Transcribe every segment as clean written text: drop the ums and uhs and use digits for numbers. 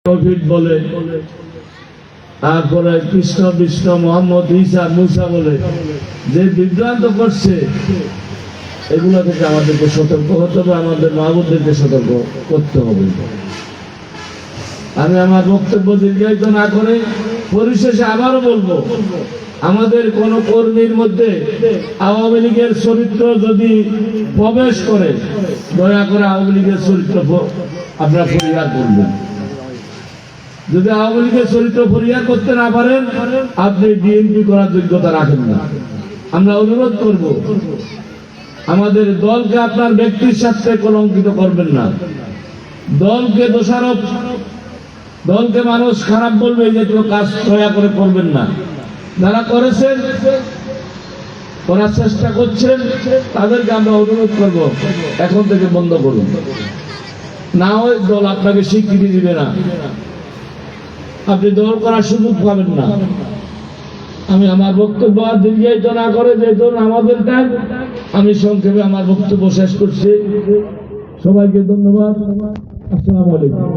Profit বলে, তারপরে কৃষ্ণ বিষ্ণু মোহাম্মদ ঈসা মুসা বলে যে বিভ্রান্ত করছে, এগুলো থেকে আমাদেরকে সতর্ক হতে হবে, আমাদের মাহবুবদেরকে সতর্ক করতে হবে। আমি আমার বক্তব্য দীর্ঘায়িত না করে পরিশেষে আবারও বলবো, আমাদের কোন কর্মীর মধ্যে আওয়ামী লীগের চরিত্র যদি প্রবেশ করে, দয়া করে আওয়ামী লীগের চরিত্র আপনারা পরিহার করবেন। যদি আওয়ামী লীগের চরিত্র পরিহার করতে না পারেন, আপনি বিএনপি করার যোগ্যতা রাখেন না। আমরা অনুরোধ করব, আমাদের দলকে আপনার ব্যক্তির সাথে কলঙ্কিত করবেন না। দলকে দোষারোপ, দলকে মানুষ খারাপ বলবে, এই জাতীয় কাজ দয়া করে করবেন না। যারা করেছেন, করার চেষ্টা করছেন, তাদেরকে আমরা অনুরোধ করব এখন থেকে বন্ধ করুন, না হয় দল আপনাকে স্বীকৃতি দিবে না, আপনি দল করার সুযোগ পাবেন না। আমি আমার বক্তব্য আর দীর্ঘায়িত না করে, যেহেতু আমাদের টাইম, আমি সংক্ষেপে আমার বক্তব্য শেষ করছি। সবাইকে ধন্যবাদ। আসসালামু আলাইকুম।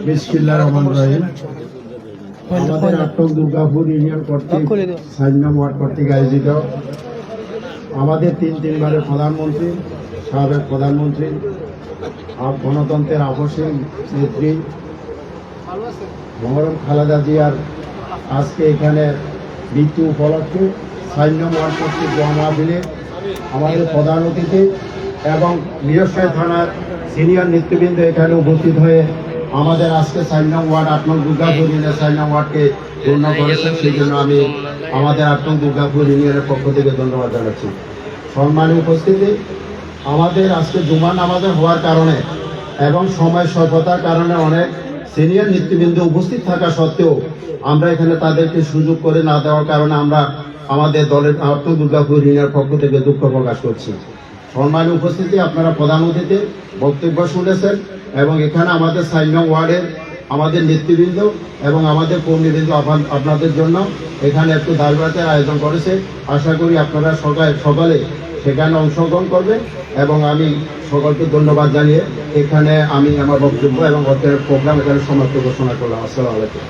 বিসমিল্লাহির রহমানির রহিম। আমাদের আটক দুর্গাপুর ইউনিয়ন কর্তৃক 4 নং ওয়ার্ড কর্তৃক আয়োজিত আমাদের তিনবারের প্রধানমন্ত্রী, সাবেক প্রধানমন্ত্রী, গণতন্ত্রের আপসীন নেত্রী মরহুম খালেদা জিয়ার আজকে এখানে মৃত্যু উপলক্ষে 4 নং ওয়ার্ড কর্তৃক মাহফিলে আমাদের প্রধান অতিথি এবং মিরসরাই থানার সিনিয়র নেতৃবৃন্দ এখানে উপস্থিত হয়ে আমাদের আজকে 4 নং ওয়ার্ড 8 নং দুর্গাপুর ইউনিয়নের 4 নং ওয়ার্ডকে পূর্ণ করেছেন। সেই জন্য আমি আমাদের 8 নং দুর্গাপুর ইউনিয়নের পক্ষ থেকে ধন্যবাদ জানাচ্ছি। সম্মানীয় উপস্থিতি, আমাদের আজকে জুমা নামাজে হওয়ার কারণে এবং সময় স্বল্পতার কারণে অনেক সিনিয়র নেতৃবৃন্দ উপস্থিত থাকা সত্ত্বেও আমরা এখানে তাদেরকে সুযোগ করে না দেওয়ার কারণে আমরা আমাদের দলের 8 নং দুর্গাপুর ইউনিয়নের পক্ষ থেকে দুঃখ প্রকাশ করছি। সম্মানীয় উপস্থিতি, আপনারা প্রধান অতিথি বক্তব্য শুনেছেন এবং এখানে আমাদের 4 নং ওয়ার্ডের আমাদের নেতৃবৃন্দ এবং আমাদের কর্মীবৃন্দ আপনাদের জন্য এখানে একটু দাবিবাতের আয়োজন করেছে। আশা করি আপনারা সকালে সেখানে অংশগ্রহণ করবেন এবং আমি সকলকে ধন্যবাদ জানিয়ে এখানে আমি আমার বক্তব্য এবং অর্থের প্রোগ্রাম এখানে সমাপ্ত ঘোষণা করলাম। আসসালামু আলাইকুম।